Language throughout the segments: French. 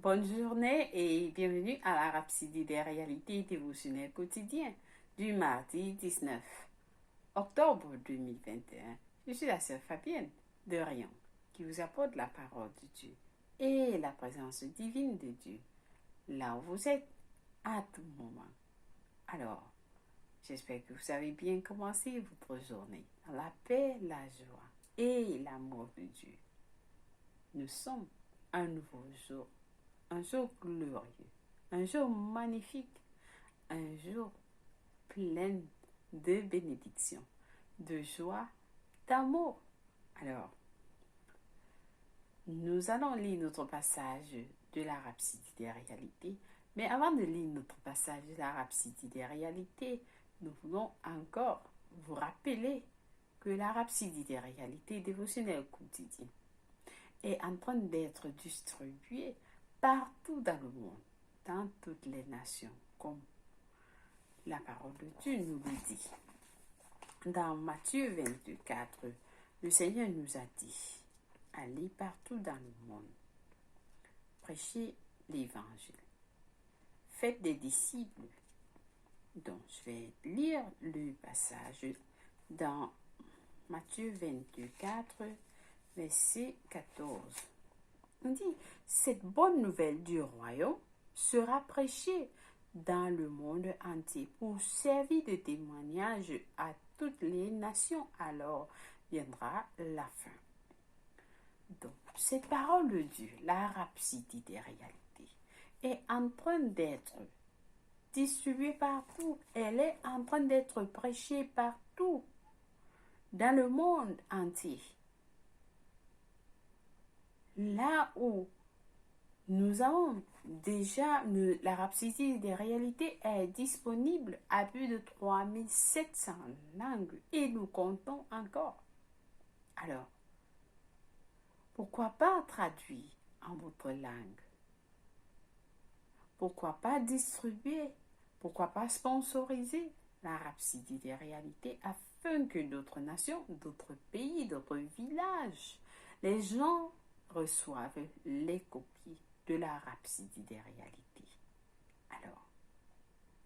Bonne journée et bienvenue à la Rhapsodie des réalités dévotionnelles quotidiennes du mardi 19 octobre 2021. Je suis la sœur Fabienne de Rion qui vous apporte la parole de Dieu et la présence divine de Dieu là où vous êtes à tout moment. Alors, j'espère que vous avez bien commencé votre journée dans la paix, la joie et l'amour de Dieu. Nous sommes un nouveau jour. Un jour glorieux, un jour magnifique, un jour plein de bénédictions, de joie, d'amour. Alors, nous allons lire notre passage de la Rhapsodie des réalités. Mais avant de lire notre passage de la Rhapsodie des réalités, nous voulons encore vous rappeler que la Rhapsodie des réalités dévotionnelle quotidienne est en train d'être distribuée partout dans le monde, dans toutes les nations, comme la parole de Dieu nous le dit. Dans Matthieu 24, le Seigneur nous a dit, allez partout dans le monde, prêchez l'évangile, faites des disciples. Donc, je vais lire le passage dans Matthieu 24, verset 14. On dit, cette bonne nouvelle du royaume sera prêchée dans le monde entier pour servir de témoignage à toutes les nations. Alors viendra la fin. Donc, cette parole de Dieu, la Rhapsodie des réalités, est en train d'être distribuée partout. Elle est en train d'être prêchée partout dans le monde entier. Là où nous avons déjà, la Rhapsodie des réalités est disponible à plus de 3700 langues et nous comptons encore. Alors, pourquoi pas traduire en votre langue? Pourquoi pas distribuer? Pourquoi pas sponsoriser la Rhapsodie des réalités afin que d'autres nations, d'autres pays, d'autres villages, les gens reçoivent les copies de la Rhapsodie des réalités. Alors,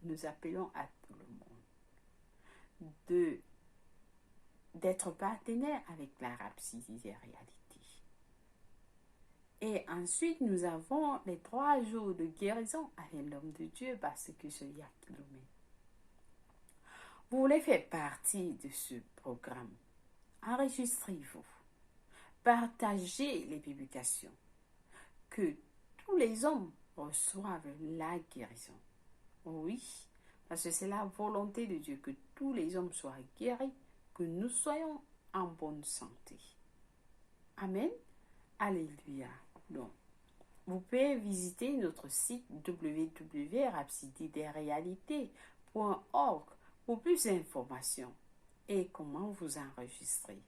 nous appelons à tout le monde d'être partenaire avec la Rhapsodie des réalités. Et ensuite, nous avons les 3 jours de guérison avec l'homme de Dieu parce que c'est Yakilomé. Vous voulez faire partie de ce programme? Enregistrez-vous. Partagez les publications. Que tous les hommes reçoivent la guérison. Oui, parce que c'est la volonté de Dieu que tous les hommes soient guéris, que nous soyons en bonne santé. Amen. Alléluia. Donc, vous pouvez visiter notre site www.rhapsodiedesrealités.org pour plus d'informations et comment vous enregistrer.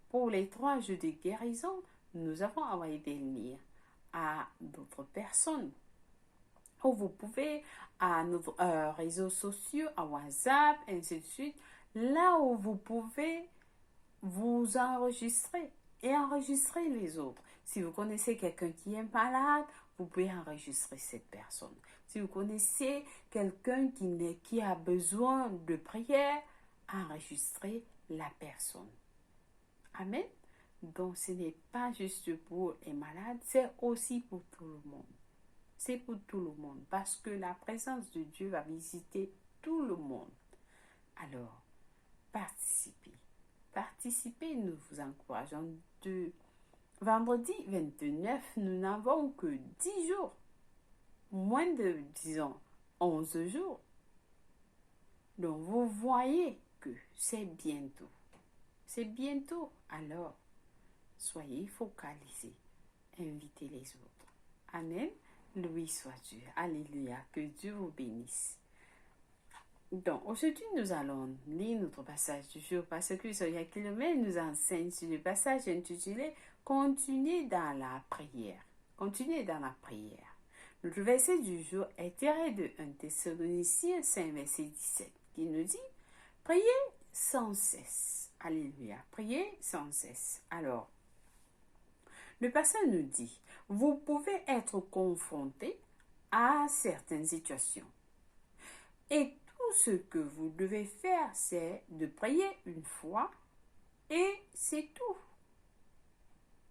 Pour les 3 jours de guérison, nous avons envoyé des liens à d'autres personnes. Ou vous pouvez à nos réseaux sociaux, à WhatsApp, ainsi de suite, là où vous pouvez vous enregistrer et enregistrer les autres. Si vous connaissez quelqu'un qui est malade, vous pouvez enregistrer cette personne. Si vous connaissez quelqu'un qui a besoin de prière, enregistrez la personne. Amen. Donc, ce n'est pas juste pour les malades, c'est aussi pour tout le monde. C'est pour tout le monde parce que la présence de Dieu va visiter tout le monde. Alors, participez. Participez, nous vous encourageons. De vendredi 29, nous n'avons que 10 jours. Moins de, disons, 11 jours. Donc, vous voyez que c'est bientôt. C'est bientôt. Alors, soyez focalisés. Invitez les autres. Amen. Loué soit Dieu. Alléluia. Que Dieu vous bénisse. Donc, aujourd'hui, nous allons lire notre passage du jour parce que Sonia Kilomé nous enseigne sur le passage intitulé Continuez dans la prière. Continuez dans la prière. Notre verset du jour est tiré de 1 Thessaloniciens 5, verset 17, qui nous dit Priez sans cesse. Alléluia. Priez sans cesse. Alors, le passage nous dit vous pouvez être confronté à certaines situations. Et tout ce que vous devez faire, c'est de prier une fois et c'est tout.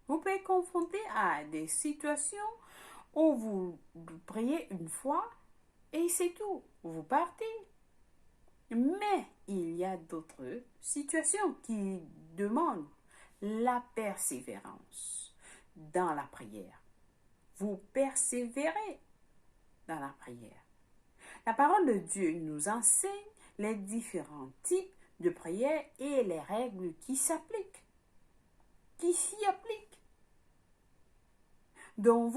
Vous pouvez confronter à des situations où vous priez une fois et c'est tout. Vous partez. Mais il y a d'autres situations qui demandent la persévérance dans la prière. Vous persévérez dans la prière. La parole de Dieu nous enseigne les différents types de prière et les règles qui s'appliquent, qui s'y appliquent. Donc,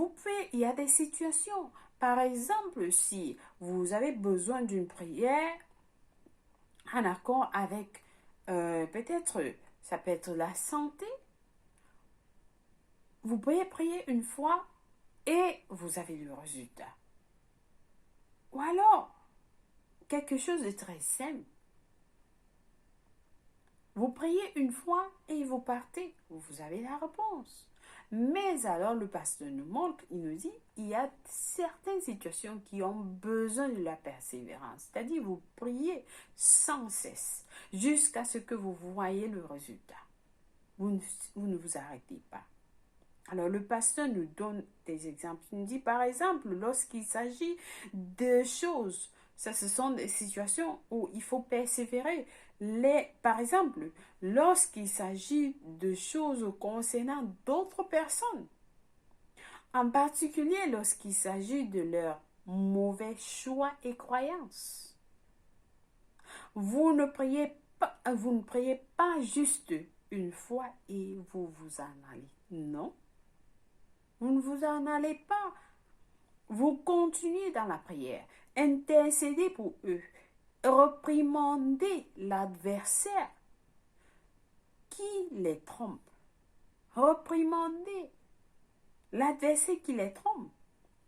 il y a des situations. Par exemple, si vous avez besoin d'une prière en accord avec peut-être, ça peut être la santé, vous pouvez prier une fois et vous avez le résultat. Ou alors, quelque chose de très simple. Vous priez une fois et vous partez. Vous avez la réponse. Mais alors le pasteur nous montre, il nous dit, il y a certaines situations qui ont besoin de la persévérance. C'est-à-dire, vous priez sans cesse jusqu'à ce que vous voyez le résultat. Vous ne vous arrêtez pas. Alors le pasteur nous donne des exemples. Il nous dit par exemple, lorsqu'il s'agit de choses, ça ce sont des situations où il faut persévérer. Par exemple, lorsqu'il s'agit de choses concernant d'autres personnes, en particulier lorsqu'il s'agit de leurs mauvais choix et croyances, vous ne priez pas juste une fois et vous vous en allez. Non. Vous ne vous en allez pas. Vous continuez dans la prière. Intercédez pour eux. Reprimandez l'adversaire qui les trompe. Reprimandez l'adversaire qui les trompe.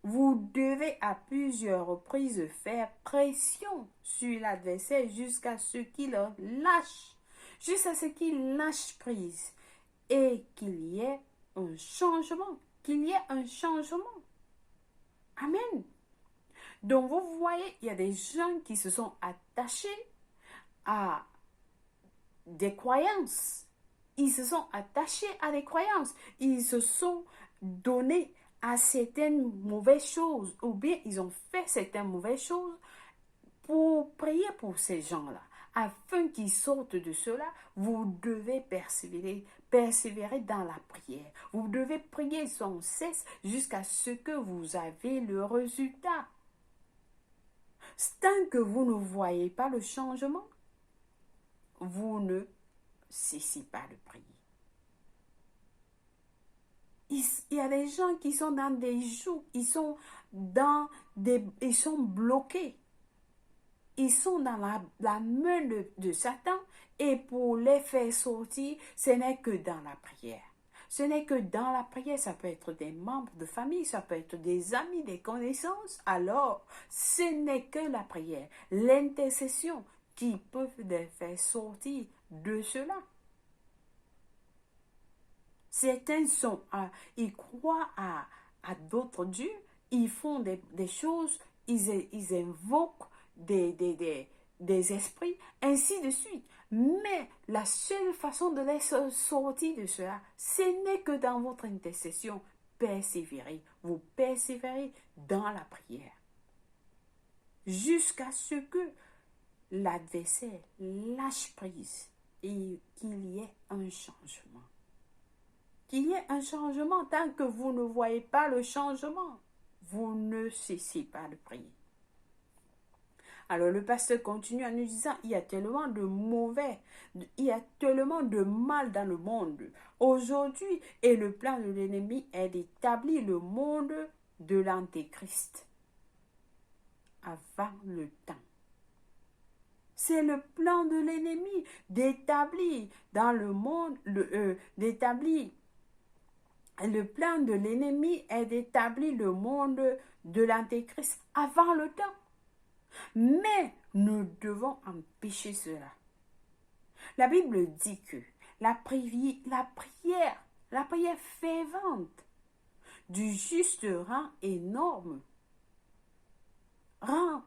Vous devez à plusieurs reprises faire pression sur l'adversaire jusqu'à ce qu'il lâche. Jusqu'à ce qu'il lâche prise. Et qu'il y ait un changement. Qu'il y ait un changement. Amen. Donc, vous voyez, il y a des gens qui se sont attachés à des croyances. Ils se sont attachés à des croyances. Ils se sont donnés à certaines mauvaises choses. Ou bien, ils ont fait certaines mauvaises choses pour prier pour ces gens-là. Afin qu'ils sortent de cela, vous devez persévérer dans la prière. Vous devez prier sans cesse jusqu'à ce que vous avez le résultat. Tant que vous ne voyez pas le changement, vous ne cessez pas de prier. Il y a des gens qui sont dans des jours, ils sont bloqués. Ils sont dans la main de Satan et pour les faire sortir, ce n'est que dans la prière. Ce n'est que dans la prière, ça peut être des membres de famille, ça peut être des amis, des connaissances. Alors, ce n'est que la prière, l'intercession qui peut les faire sortir de cela. Certains ils croient à d'autres dieux, ils font des choses, ils invoquent des esprits, ainsi de suite. Mais la seule façon de les sortir de cela, ce n'est que dans votre intercession. Persévérez. Vous persévérez dans la prière. Jusqu'à ce que l'adversaire lâche prise et qu'il y ait un changement. Qu'il y ait un changement. Tant que vous ne voyez pas le changement, vous ne cessez pas de prier. Alors le pasteur continue en nous disant, il y a tellement de il y a tellement de mal dans le monde aujourd'hui et le plan de l'ennemi est d'établir le monde de l'antéchrist avant le temps. C'est le plan de l'ennemi d'établir dans le monde, le plan de l'ennemi est d'établir le monde de l'antéchrist avant le temps. Mais nous devons empêcher cela. La Bible dit que la prière fervente du juste rend énorme, rend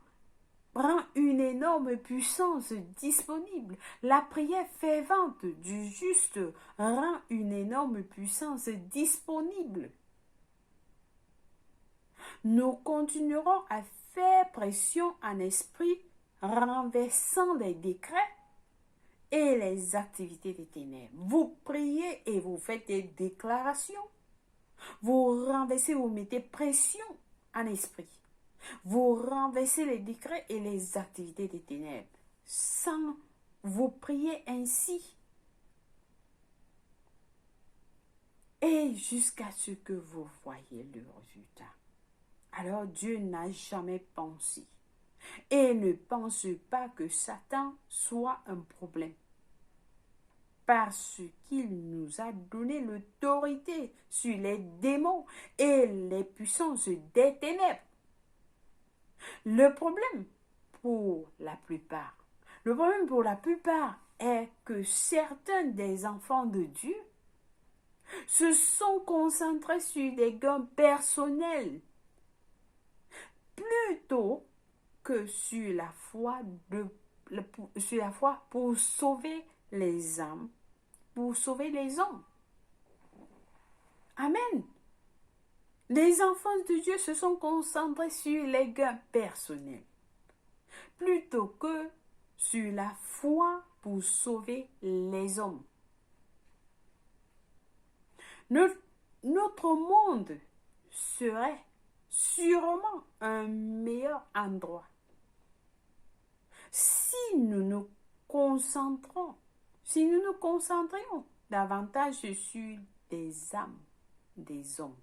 une énorme puissance disponible. La prière fervente du juste rend une énorme puissance disponible. Nous continuerons à faire pression en esprit, renversant les décrets et les activités des ténèbres. Vous priez et vous faites des déclarations. Vous renversez, vous mettez pression en esprit. Vous renversez les décrets et les activités des ténèbres. Sans vous prier ainsi. Et jusqu'à ce que vous voyez le résultat. Alors Dieu n'a jamais pensé et ne pense pas que Satan soit un problème. Parce qu'il nous a donné l'autorité sur les démons et les puissances des ténèbres. Le problème pour la plupart est que certains des enfants de Dieu se sont concentrés sur des gains personnels plutôt que sur la foi pour sauver les âmes, pour sauver les hommes. Amen. Les enfants de Dieu se sont concentrés sur les gains personnels plutôt que sur la foi pour sauver les hommes. Notre monde serait sûrement un meilleur endroit si nous nous concentrions davantage sur des âmes des hommes.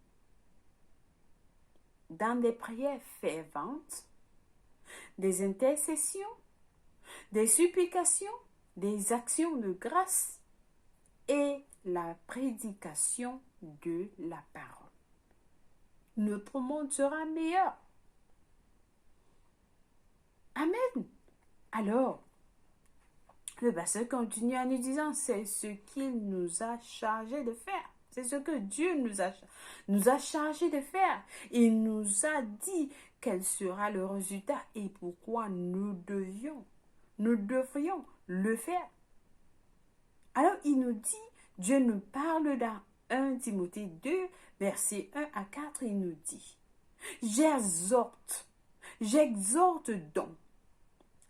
Dans des prières ferventes, des intercessions, des supplications, des actions de grâce et la prédication de la parole. Notre monde sera meilleur. Amen. Alors, le pasteur continue en nous disant, c'est ce qu'il nous a chargé de faire. C'est ce que Dieu nous a chargé de faire. Il nous a dit quel sera le résultat et pourquoi nous devrions le faire. Alors, il nous dit, Dieu nous parle dans 1 Timothée 2, versets 1 à 4, il nous dit, j'exhorte donc,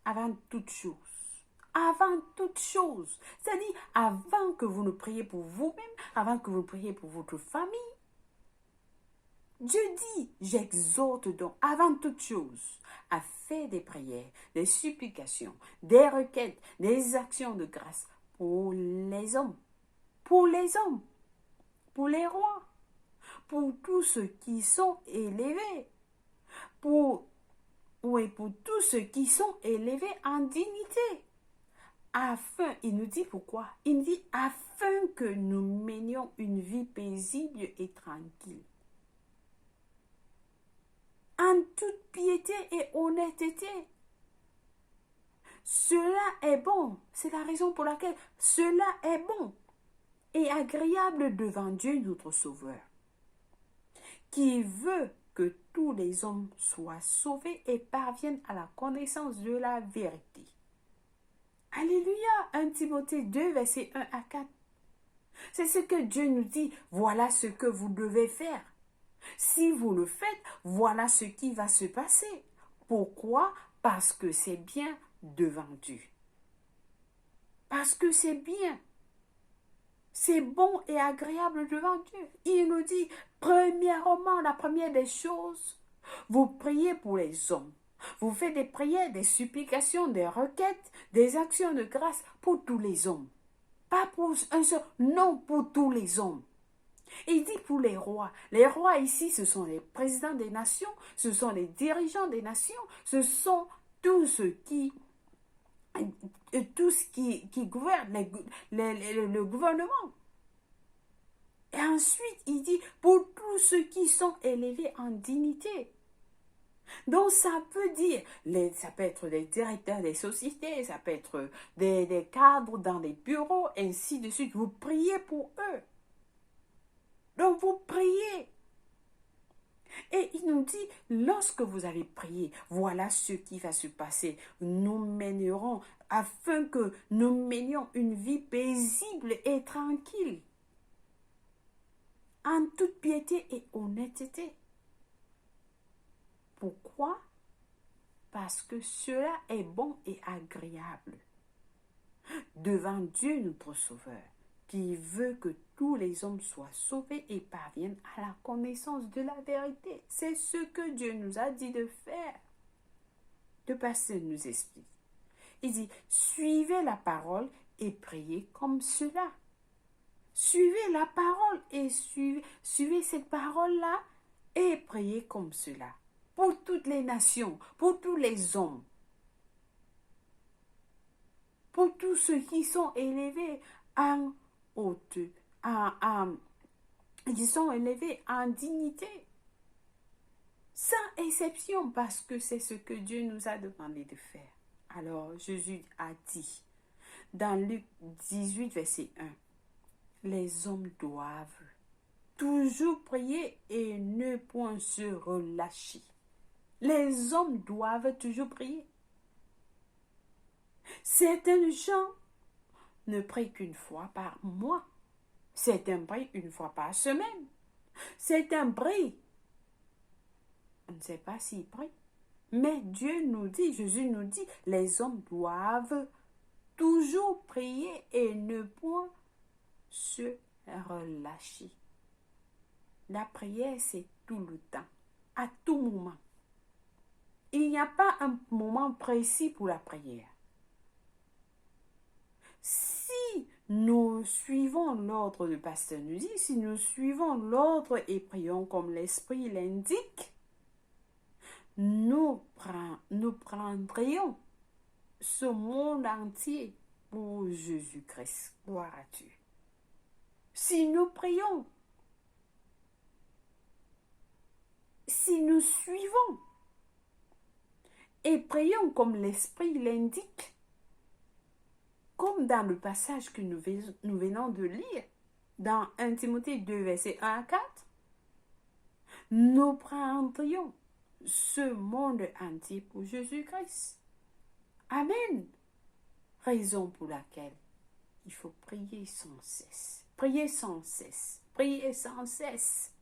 avant toute chose, c'est-à-dire avant que vous ne priez pour vous-même, avant que vous priez pour votre famille, Dieu dit, j'exhorte donc avant toute chose à faire des prières, des supplications, des requêtes, des actions de grâce pour les hommes, pour les rois, pour tous ceux qui sont élevés, pour tous ceux qui sont élevés en dignité. Afin, il nous dit pourquoi? Il nous dit afin que nous menions une vie paisible et tranquille, en toute piété et honnêteté. Cela est bon. C'est la raison pour laquelle cela est bon et agréable devant Dieu notre Sauveur, qui veut que tous les hommes soient sauvés et parviennent à la connaissance de la vérité. Alléluia, 1 Timothée 2, versets 1 à 4. C'est ce que Dieu nous dit, voilà ce que vous devez faire. Si vous le faites, voilà ce qui va se passer. Pourquoi? Parce que c'est bien devant Dieu. Parce que c'est bien. C'est bon et agréable devant Dieu. Il nous dit, premièrement, la première des choses, vous priez pour les hommes. Vous faites des prières, des supplications, des requêtes, des actions de grâce pour tous les hommes. Pas pour un seul, non, pour tous les hommes. Il dit pour les rois. Les rois ici, ce sont les présidents des nations, ce sont les dirigeants des nations, ce sont tous ceux qui gouvernent, le gouvernement. Et ensuite, il dit pour tous ceux qui sont élevés en dignité. Donc, ça peut dire, ça peut être des directeurs des sociétés, ça peut être des cadres dans les bureaux, ainsi de suite. Vous priez pour eux. Donc, vous priez. Et il nous dit, lorsque vous allez prier, voilà ce qui va se passer. Nous mènerons afin que nous menions une vie paisible et tranquille, en toute piété et honnêteté. Pourquoi? Parce que cela est bon et agréable devant Dieu notre Sauveur, qui veut que tous les hommes soient sauvés et parviennent à la connaissance de la vérité. C'est ce que Dieu nous a dit de faire. Le pasteur nous explique. Il dit, suivez la parole et priez comme cela. Suivez la parole et suivez cette parole-là et priez comme cela. Pour toutes les nations, pour tous les hommes, pour tous ceux qui sont élevés en haute, qui sont élevés en dignité, sans exception, parce que c'est ce que Dieu nous a demandé de faire. Alors Jésus a dit, dans Luc 18, verset 1, les hommes doivent toujours prier et ne point se relâcher. Les hommes doivent toujours prier. Certains gens ne prient qu'une fois par mois. Certains prient une fois par semaine. Certains prient. On ne sait pas s'ils prient. Mais Dieu nous dit, Jésus nous dit, les hommes doivent toujours prier et ne point se relâcher. La prière, c'est tout le temps, à tout moment. Il n'y a pas un moment précis pour la prière. Si nous suivons l'ordre du pasteur nous dit, si nous suivons l'ordre et prions comme l'Esprit l'indique, nous prendrions ce monde entier pour Jésus-Christ. Gloire à Dieu. Si nous prions, si nous suivons et prions comme l'Esprit l'indique, comme dans le passage que nous venons de lire, dans 1 Timothée 2, versets 1 à 4, nous prendrions ce monde entier pour Jésus-Christ. Amen. Raison pour laquelle il faut prier sans cesse. Prier sans cesse. Prier sans cesse.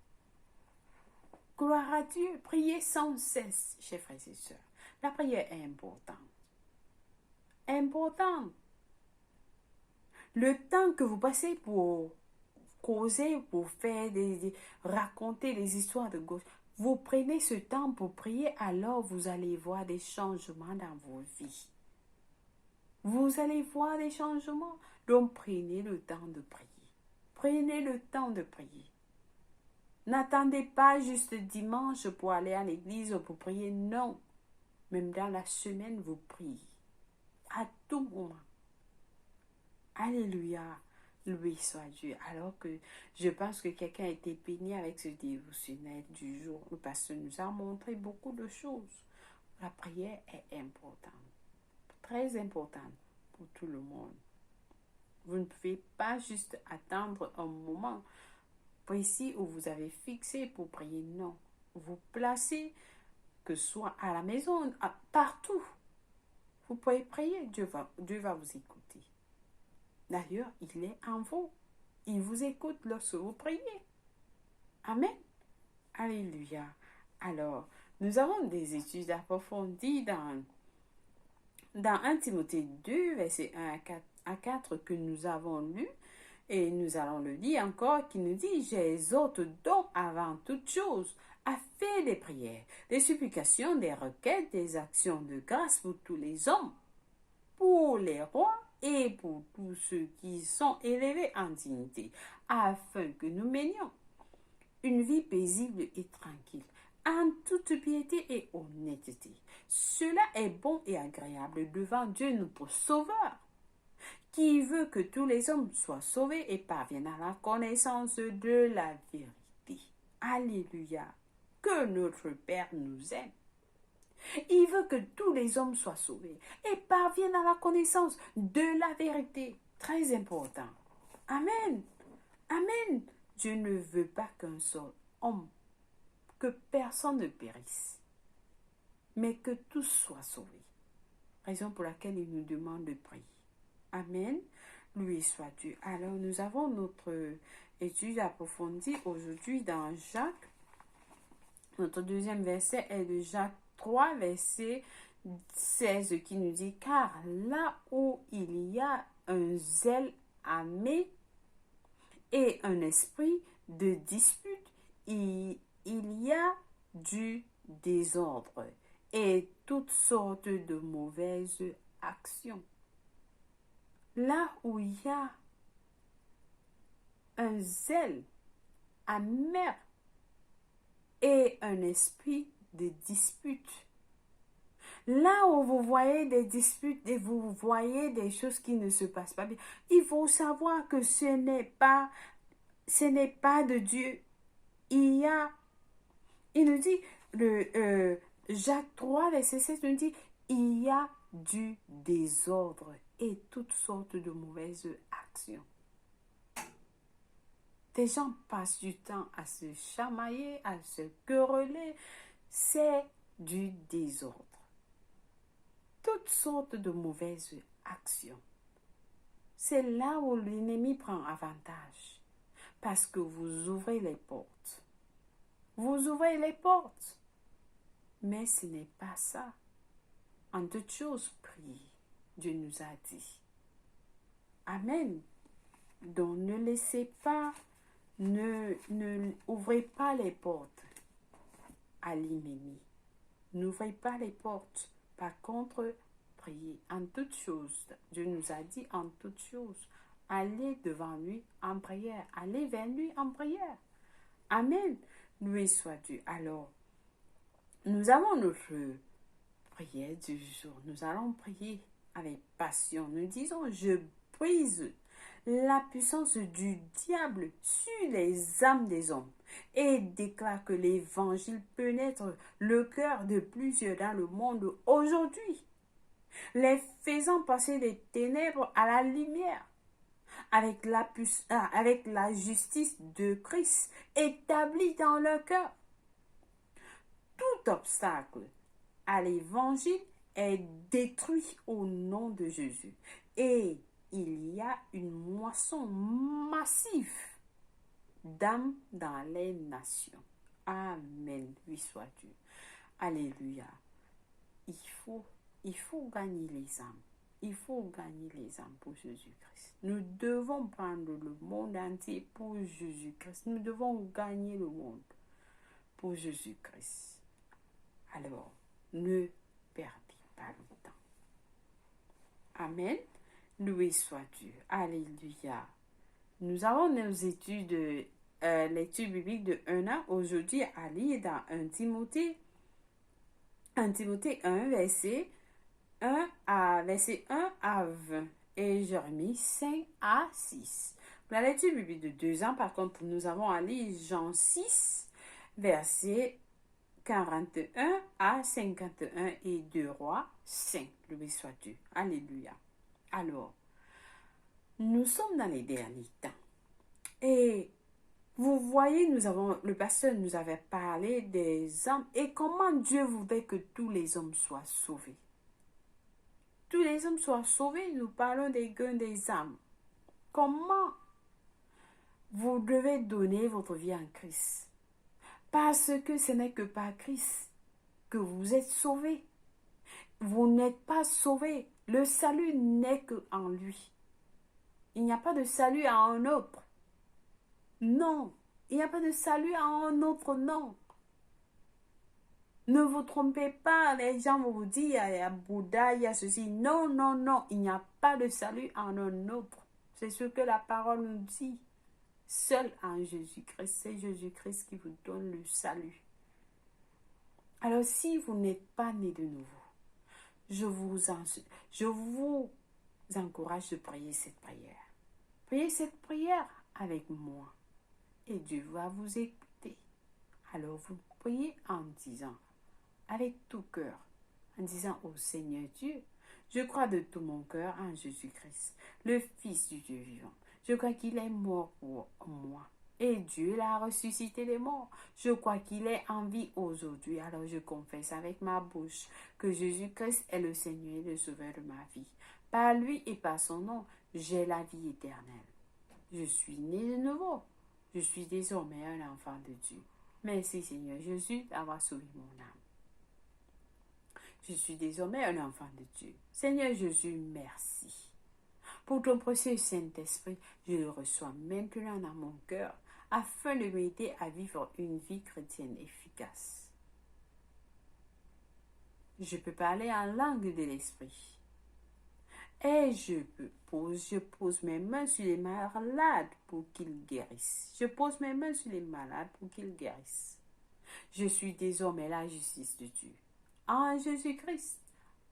Gloire à Dieu. Prier sans cesse, chers frères et sœurs. La prière est importante. Importante. Le temps que vous passez pour causer, pour faire raconter des histoires de gauche, vous prenez ce temps pour prier, alors vous allez voir des changements dans vos vies. Vous allez voir des changements. Donc prenez le temps de prier. Prenez le temps de prier. N'attendez pas juste dimanche pour aller à l'église ou pour prier. Non. Même dans la semaine, vous priez. À tout moment. Alléluia. Loué soit Dieu. Alors que je pense que quelqu'un a été béni avec ce dévotionnel du jour. Le pasteur nous a montré beaucoup de choses. La prière est importante. Très importante pour tout le monde. Vous ne pouvez pas juste attendre un moment précis où vous avez fixé pour prier. Non. Vous placez, que ce soit à la maison, partout. Vous pouvez prier. Dieu va vous écouter. D'ailleurs, il est en vous. Il vous écoute lorsque vous priez. Amen. Alléluia. Alors, nous avons des études approfondies dans 1 Timothée 2, versets 1 à 4 que nous avons lu. Et nous allons le lire encore, qui nous dit, j'exhorte donc avant toute chose à faire des prières, des supplications, des requêtes, des actions de grâce pour tous les hommes, pour les rois et pour tous ceux qui sont élevés en dignité, afin que nous menions une vie paisible et tranquille, en toute piété et honnêteté. Cela est bon et agréable devant Dieu notre Sauveur, qui veut que tous les hommes soient sauvés et parviennent à la connaissance de la vérité. Alléluia. Que notre Père nous aime. Il veut que tous les hommes soient sauvés et parviennent à la connaissance de la vérité. Très important. Amen. Amen. Dieu ne veut pas qu'un seul homme que personne ne périsse, mais que tous soient sauvés. Raison pour laquelle il nous demande de prier. Amen. Loué soit Dieu. Alors, nous avons notre étude approfondie aujourd'hui dans Jacques. Notre deuxième verset est de Jacques 3, verset 16, qui nous dit: car là où il y a un zèle amé et un esprit de dispute, il y a du désordre et toutes sortes de mauvaises actions. Là où il y a un zèle amer et un esprit de dispute, là où vous voyez des disputes et vous voyez des choses qui ne se passent pas bien, il faut savoir que ce n'est pas de Dieu. Il nous dit, Jacques 3, verset 7, nous dit: il y a du désordre et toutes sortes de mauvaises actions. Des gens passent du temps à se chamailler, à se quereller. C'est du désordre. Toutes sortes de mauvaises actions. C'est là où l'ennemi prend avantage. Parce que vous ouvrez les portes. Vous ouvrez les portes. Mais ce n'est pas ça. En toutes choses, priez. Dieu nous a dit. Amen. Donc ne laissez pas, ne ouvrez pas les portes à l'ennemi. N'ouvrez pas les portes. Par contre, priez en toutes choses. Dieu nous a dit en toutes choses. Allez devant lui en prière. Allez vers lui en prière. Amen. Loué soit Dieu. Alors, nous avons notre prière du jour. Nous allons prier avec passion. Nous disons: je brise la puissance du diable sur les âmes des hommes et déclare que l'évangile pénètre le cœur de plusieurs dans le monde aujourd'hui, les faisant passer des ténèbres à la lumière, avec la justice de Christ établie dans leur cœur. Tout obstacle à l'évangile est détruit au nom de Jésus. Et il y a une moisson massive d'âmes dans les nations. Amen. Oui, soit Dieu. Alléluia. Il faut gagner les âmes. Il faut gagner les âmes pour Jésus-Christ. Nous devons prendre le monde entier pour Jésus-Christ. Nous devons gagner le monde pour Jésus-Christ. Alors, ne perdez pas le temps. Amen. Loué soit Dieu. Alléluia. Nous avons nos études, l'étude biblique de 1 an aujourd'hui à lire dans 1 Timothée 1 verset 1 à 20 et Jérémie 5 à 6. Pour la lecture biblique de 2 ans, par contre, nous avons à lire Jean 6, verset 41 à 51 et 2 Rois 5. Loué soit Dieu. Alléluia. Alors, nous sommes dans les derniers temps. Et vous voyez, le pasteur nous avait parlé des âmes et comment Dieu voudrait que tous les hommes soient sauvés. Tous les hommes soient sauvés, nous parlons des gains des âmes. Comment vous devez donner votre vie en Christ? Parce que ce n'est que par Christ que vous êtes sauvés. Vous n'êtes pas sauvés. Le salut n'est qu'en lui. Il n'y a pas de salut à un autre. Non, il n'y a pas de salut à un autre, non. Ne vous trompez pas, les gens vont vous dire, il y a Bouddha, il y a ceci. Non, non, non, il n'y a pas de salut en un autre. C'est ce que la parole nous dit. Seul en Jésus-Christ, c'est Jésus-Christ qui vous donne le salut. Alors si vous n'êtes pas né de nouveau, je vous encourage de prier cette prière. Priez cette prière avec moi et Dieu va vous écouter. Alors vous priez en disant, avec tout cœur, en disant: ô Seigneur Dieu, je crois de tout mon cœur en Jésus-Christ, le Fils du Dieu vivant. Je crois qu'il est mort pour moi Et Dieu l'a ressuscité les morts. Je crois qu'il est en vie aujourd'hui. Alors je confesse avec ma bouche que Jésus-Christ est le Seigneur et le Sauveur de ma vie. Par lui et par son nom, j'ai la vie éternelle. Je suis né de nouveau. Je suis désormais un enfant de Dieu. Merci Seigneur Jésus d'avoir sauvé mon âme. Je suis désormais un enfant de Dieu. Seigneur Jésus, merci. Pour ton précieux Saint-Esprit, je le reçois maintenant dans mon cœur afin de m'aider à vivre une vie chrétienne efficace. Je peux parler en langue de l'Esprit. Et je pose mes mains sur les malades pour qu'ils guérissent. Je pose mes mains sur les malades pour qu'ils guérissent. Je suis désormais la justice de Dieu. En Jésus-Christ.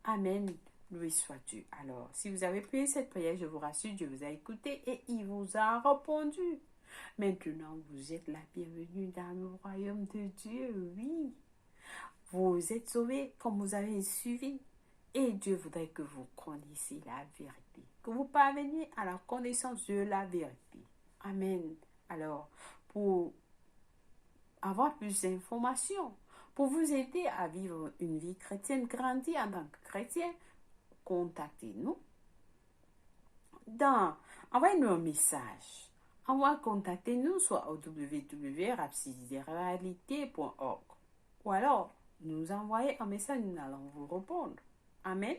Amen. Loué soit Dieu. Alors, si vous avez prié cette prière, je vous rassure, Dieu vous a écouté et il vous a répondu. Maintenant, vous êtes la bienvenue dans le royaume de Dieu. Oui. Vous êtes sauvés comme vous avez suivi. Et Dieu voudrait que vous connaissiez la vérité. Que vous parveniez à la connaissance de la vérité. Amen. Alors, pour avoir plus d'informations, pour vous aider à vivre une vie chrétienne, grandir en tant que chrétien, contactez-nous. Envoyez-nous un message. Contactez-nous soit au www.rapsidirealité.org ou alors nous envoyez un message, nous allons vous répondre. Amen.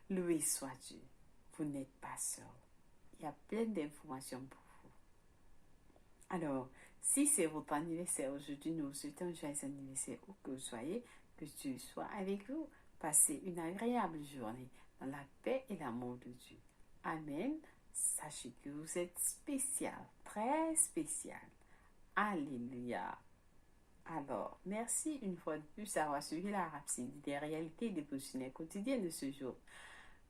Loué soit Dieu. Vous n'êtes pas seul. Il y a plein d'informations pour vous. Alors, si c'est votre anniversaire aujourd'hui, nous vous souhaitons un joyeux anniversaire où que vous soyez, que Dieu soit avec vous. Passez une agréable journée dans la paix et l'amour de Dieu. Amen. Sachez que vous êtes spécial, très spécial. Alléluia. Alors, merci une fois de plus d'avoir suivi la rhapsodie des réalités dévotionnelles quotidiennes de ce jour.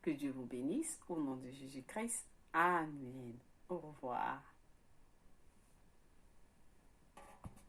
Que Dieu vous bénisse au nom de Jésus-Christ. Amen. Au revoir.